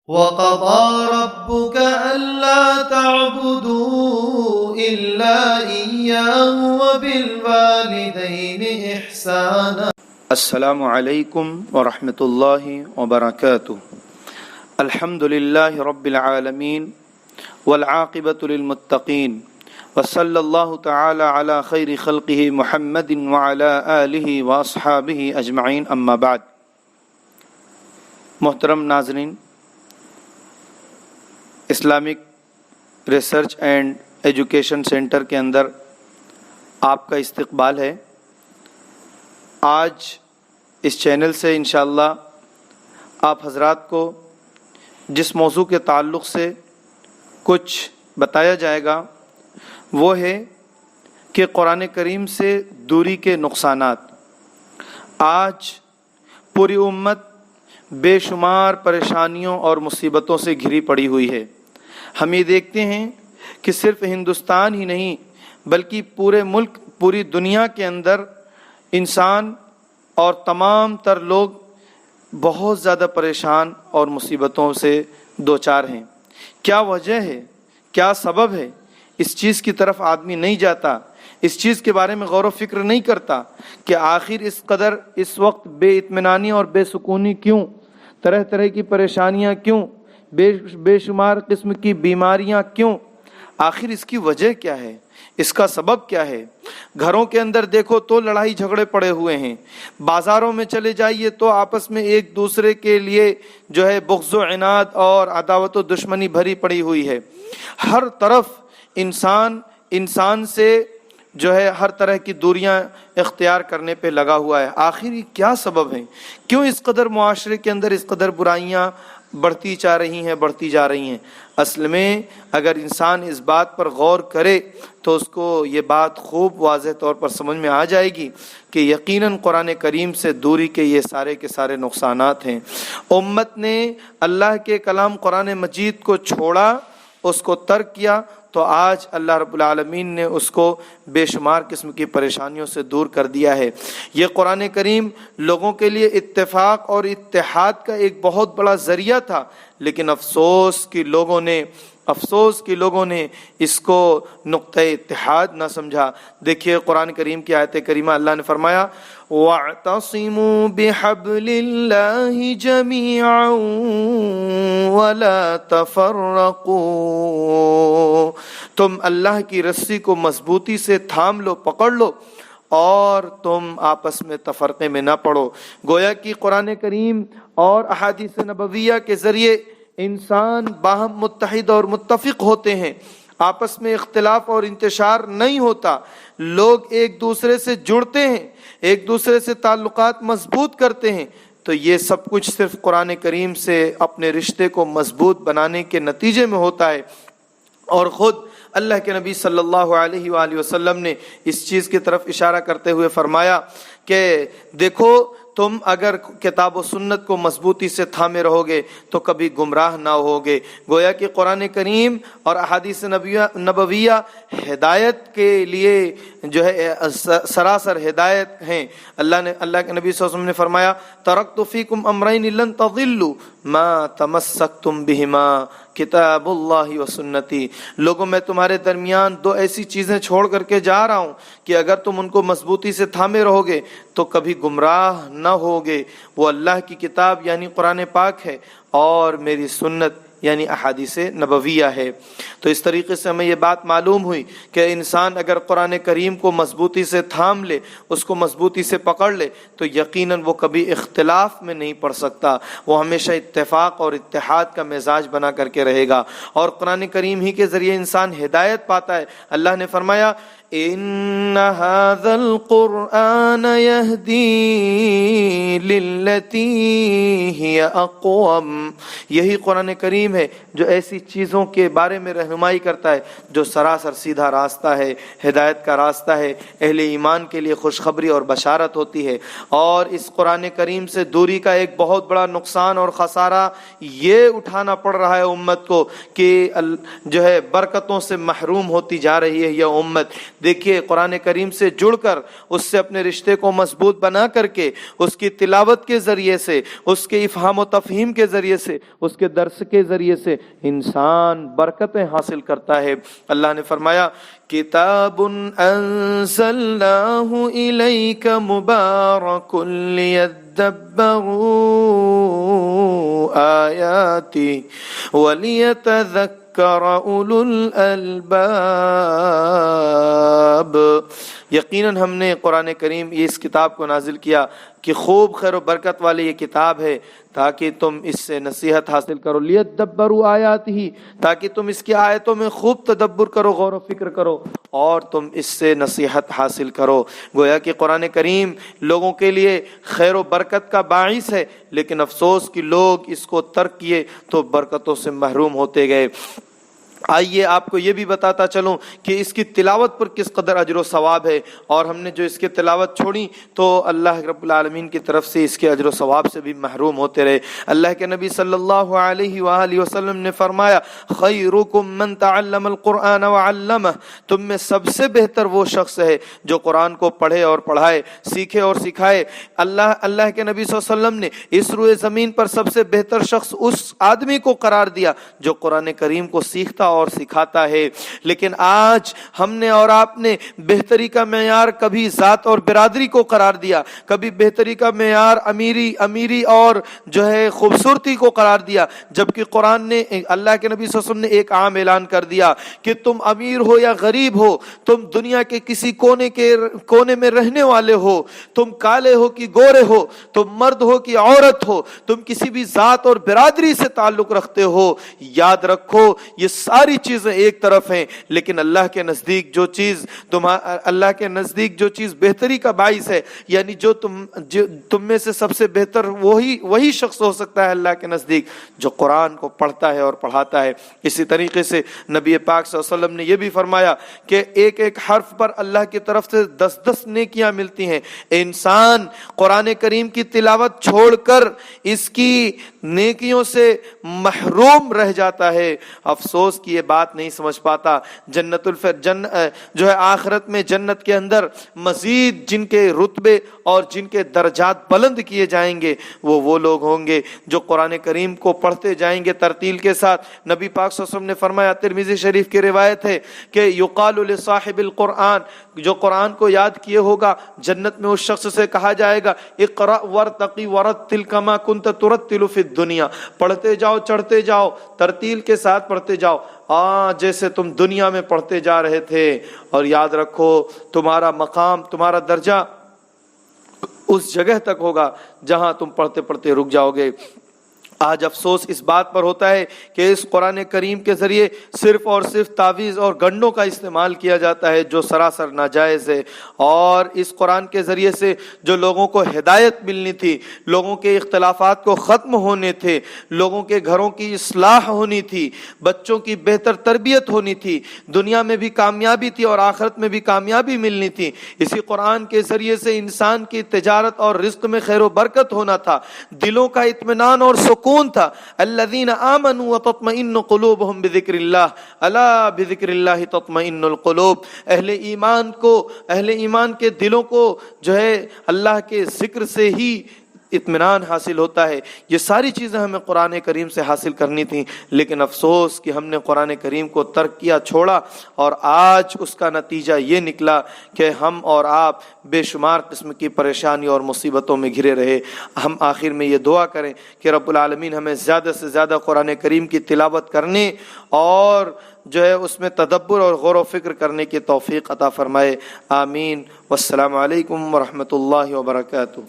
وَقَضَىٰ رَبُّكَ أَلَّا تَعْبُدُوا إِلَّا إِيَّاهُ وَبِالْوَالِدَيْنِ إِحْسَانًا۔ السلام علیکم ورحمۃ اللہ وبرکاتہ۔ الحمد للہ رب العالمین والعاقبۃ للمتقین وصلی اللہ تعالی علی خیر خلقہ محمد وعلی آلہ واصحابہ اجمعین، اما بعد۔ محترم ناظرین، Islamic research and education centre کے اندر آپ کا استقبال ہے۔ آج اس چینل سے انشاءاللہ آپ حضرات کو جس موضوع کے تعلق سے کچھ بتایا جائے گا وہ ہے کہ قرآن کریم سے دوری کے نقصانات۔ آج پوری امت بے شمار پریشانیوں اور مصیبتوں سے گھری پڑی ہوئی ہے۔ ہم یہ دیکھتے ہیں کہ صرف ہندوستان ہی نہیں بلکہ پورے ملک، پوری دنیا کے اندر انسان اور تمام تر لوگ بہت زیادہ پریشان اور مصیبتوں سے دوچار ہیں۔ کیا وجہ ہے؟ کیا سبب ہے؟ اس چیز کی طرف آدمی نہیں جاتا، اس چیز کے بارے میں غور و فکر نہیں کرتا کہ آخر اس قدر اس وقت بے اطمینانی اور بے سکونی کیوں، طرح طرح کی پریشانیاں کیوں، بے شمار قسم کی بیماریاں کیوں؟ آخر اس کی وجہ کیا ہے؟ اس کا سبب کیا ہے؟ گھروں کے اندر دیکھو تو لڑائی جھگڑے پڑے ہوئے ہیں، بازاروں میں چلے جائیے تو آپس میں ایک دوسرے کے لیے جو ہے بغض و عناد اور عداوت و دشمنی بھری پڑی ہوئی ہے۔ ہر طرف انسان سے جو ہے ہر طرح کی دوریاں اختیار کرنے پہ لگا ہوا ہے۔ آخر یہ کیا سبب ہے؟ کیوں اس قدر معاشرے کے اندر اس قدر برائیاں بڑھتی جا رہی ہیں؟ اصل میں اگر انسان اس بات پر غور کرے تو اس کو یہ بات خوب واضح طور پر سمجھ میں آ جائے گی کہ یقیناً قرآن کریم سے دوری کے یہ سارے کے سارے نقصانات ہیں۔ امت نے اللہ کے کلام قرآن مجید کو چھوڑا، اس کو ترک کیا، تو آج اللہ رب العالمین نے اس کو بے شمار قسم کی پریشانیوں سے دور کر دیا ہے۔ یہ قرآن کریم لوگوں کے لیے اتفاق اور اتحاد کا ایک بہت بڑا ذریعہ تھا، لیکن افسوس کہ لوگوں نے اس کو نقطہ اتحاد نہ سمجھا۔ دیکھیے قرآن کریم کی آیت کریمہ، اللہ نے فرمایا وَاعْتَصِمُوا بِحَبْلِ اللَّهِ جَمِيعًا وَلَا تَفَرَّقُوا، تم اللہ کی رسی کو مضبوطی سے تھام لو، پکڑ لو، اور تم آپس میں تفرقے میں نہ پڑو۔ گویا کہ قرآن کریم اور احادیث نبویہ کے ذریعے انسان باہم متحد اور متفق ہوتے ہیں، آپس میں اختلاف اور انتشار نہیں ہوتا، لوگ ایک دوسرے سے جڑتے ہیں، ایک دوسرے سے تعلقات مضبوط کرتے ہیں۔ تو یہ سب کچھ صرف قرآن کریم سے اپنے رشتے کو مضبوط بنانے کے نتیجے میں ہوتا ہے۔ اور خود اللہ کے نبی صلی اللہ علیہ وآلہ وسلم نے اس چیز کی طرف اشارہ کرتے ہوئے فرمایا کہ دیکھو، تم اگر کتاب و سنت کو مضبوطی سے تھامے رہو گے تو کبھی گمراہ نہ ہوگے۔ گویا کہ قرآن کریم اور احادیث نبویہ ہدایت کے لیے جو ہے سراسر ہدایت ہیں۔ اللہ کے نبی صلی اللہ علیہ وسلم نے فرمایا ترکت فیکم امرین لن تضلوا ما تمسکتم بہما کتاب اللہ و سنتی، لوگوں میں تمہارے درمیان دو ایسی چیزیں چھوڑ کر کے جا رہا ہوں کہ اگر تم ان کو مضبوطی سے تھامے رہو گے تو کبھی گمراہ نہ ہوگے۔ وہ اللہ کی کتاب یعنی قرآن پاک ہے اور میری سنت یعنی احادیث نبویہ ہے۔ تو اس طریقے سے ہمیں یہ بات معلوم ہوئی کہ انسان اگر قرآن کریم کو مضبوطی سے تھام لے، اس کو مضبوطی سے پکڑ لے، تو یقیناً وہ کبھی اختلاف میں نہیں پڑ سکتا، وہ ہمیشہ اتفاق اور اتحاد کا مزاج بنا کر کے رہے گا، اور قرآن کریم ہی کے ذریعے انسان ہدایت پاتا ہے۔ اللہ نے فرمایا ان هذا القرآن يهدي للتي هي اقوم، یہی قرآن کریم ہے جو ایسی چیزوں کے بارے میں رہنمائی کرتا ہے جو سراسر سیدھا راستہ ہے، ہدایت کا راستہ ہے، اہل ایمان کے لیے خوشخبری اور بشارت ہوتی ہے۔ اور اس قرآن کریم سے دوری کا ایک بہت بڑا نقصان اور خسارہ یہ اٹھانا پڑ رہا ہے امت کو کہ جو ہے برکتوں سے محروم ہوتی جا رہی ہے یہ امت۔ دیکھیے قرآن کریم سے جڑ کر اس سے اپنے رشتے کو مضبوط بنا کر کے اس کی تلاوت کے ذریعے سے، اس کے افہام و تفہیم کے ذریعے سے، اس کے درس کے ذریعے سے انسان برکتیں حاصل کرتا ہے۔ اللہ نے فرمایا کتاب انزلناہ الیک مبارک لیدبروا آیاتی ولیتذکر اولو الالباب۔ یقیناً ہم نے قرآن کریم اس کتاب کو نازل کیا کہ خوب خیر و برکت والی یہ کتاب ہے تاکہ تم اس سے نصیحت حاصل کرو، لیدبروا آیاتہ، تاکہ تم اس کی آیتوں میں خوب تدبر کرو، غور و فکر کرو اور تم اس سے نصیحت حاصل کرو۔ گویا کہ قرآن کریم لوگوں کے لیے خیر و برکت کا باعث ہے، لیکن افسوس کہ لوگ اس کو ترک کیے تو برکتوں سے محروم ہوتے گئے۔ آئیے آپ کو یہ بھی بتاتا چلوں کہ اس کی تلاوت پر کس قدر اجر و ثواب ہے، اور ہم نے جو اس کی تلاوت چھوڑی تو اللہ رب العالمین کی طرف سے اس کے اجر و ثواب سے بھی محروم ہوتے رہے۔ اللہ کے نبی صلی اللہ علیہ وآلہ وسلم نے فرمایا خیرکم من تعلم القرآن وعلمہ، تم میں سب سے بہتر وہ شخص ہے جو قرآن کو پڑھے اور پڑھائے، سیکھے اور سکھائے۔ اللہ کے نبی صلی اللہ علیہ وسلم نے اس روئے زمین پر سب سے بہتر شخص اس آدمی کو قرار دیا جو قرآن کریم کو سیکھتا اور سکھاتا ہے۔ لیکن آج ہم نے اور آپ نے بہتری کا معیار کبھی ذات اور برادری کو قرار دیا، کبھی بہتری کا معیار امیری اور جو ہے خوبصورتی کو قرار دیا، جبکہ قرآن نے، اللہ کے نبی صلی اللہ علیہ وسلم نے ایک عام اعلان کر دیا کہ تم امیر ہو یا غریب ہو، تم دنیا کے کسی کونے میں رہنے والے ہو، تم کالے ہو کہ گورے ہو، تم مرد ہو کہ عورت ہو، تم کسی بھی ذات اور برادری سے تعلق رکھتے ہو، یاد رکھو یہ ساری چیزیں ایک طرف ہیں، لیکن اللہ کے نزدیک جو چیز بہتری کا باعث ہے، یعنی جو تم میں سے سب سے بہتر وہی شخص ہو سکتا ہے اللہ کے نزدیک جو قرآن کو پڑھتا ہے اور پڑھاتا ہے۔ اسی طریقے سے نبی پاک صلی اللہ علیہ وسلم نے یہ بھی فرمایا کہ ایک ایک حرف پر اللہ کی طرف سے 10 نیکیاں ملتی ہیں۔ انسان قرآن کریم کی تلاوت چھوڑ کر اس کی نیکیوں سے محروم رہ جاتا ہے۔ افسوس کی یہ بات نہیں سمجھ پاتا۔ جو ہے آخرت میں جنت کے اندر مزید جن کے رتبے اور جن کے درجات بلند کیے جائیں گے وہ لوگ ہوں گے جو قرآن کریم کو پڑھتے جائیں گے ترتیل کے ساتھ۔ نبی پاک صلی اللہ علیہ وسلم نے فرمایا، ترمذی شریف کی روایت ہے کہ یقال لصاحب القرآن، جو قرآن کو یاد کیے ہوگا جنت میں اس شخص سے کہا جائے گا اقرأ ورتقی ورتل کما کنت ترتل فی الدنیا، پڑھتے جاؤ چڑھتے جاؤ، ترتیل کے ساتھ پڑھتے جاؤ جیسے تم دنیا میں پڑھتے جا رہے تھے، اور یاد رکھو تمہارا مقام، تمہارا درجہ اس جگہ تک ہوگا جہاں تم پڑھتے پڑھتے رک جاؤ گے۔ آج افسوس اس بات پر ہوتا ہے کہ اس قرآن کریم کے ذریعے صرف اور صرف تعویذ اور گنڈوں کا استعمال کیا جاتا ہے جو سراسر ناجائز ہے، اور اس قرآن کے ذریعے سے جو لوگوں کو ہدایت ملنی تھی، لوگوں کے اختلافات کو ختم ہونے تھے، لوگوں کے گھروں کی اصلاح ہونی تھی، بچوں کی بہتر تربیت ہونی تھی، دنیا میں بھی کامیابی تھی اور آخرت میں بھی کامیابی ملنی تھی، اسی قرآن کے ذریعے سے انسان کی تجارت اور رزق میں خیر و برکت ہونا تھا، دلوں کا اطمینان اور سکون تھا۔ الذین آمنوا وتطمئن قلوبهم بذکر اللہ، الا بذکر اللہ تطمئن القلوب، اہل ایمان کے دلوں کو جو ہے اللہ کے ذکر سے ہی اطمینان حاصل ہوتا ہے۔ یہ ساری چیزیں ہمیں قرآن کریم سے حاصل کرنی تھیں، لیکن افسوس کہ ہم نے قرآن کریم کو ترک کیا، چھوڑا، اور آج اس کا نتیجہ یہ نکلا کہ ہم اور آپ بے شمار قسم کی پریشانی اور مصیبتوں میں گھرے رہے۔ ہم آخر میں یہ دعا کریں کہ رب العالمین ہمیں زیادہ سے زیادہ قرآن کریم کی تلاوت کرنے اور جو ہے اس میں تدبر اور غور و فکر کرنے کی توفیق عطا فرمائے۔ آمین۔ والسلام علیکم ورحمۃ اللہ وبرکاتہ۔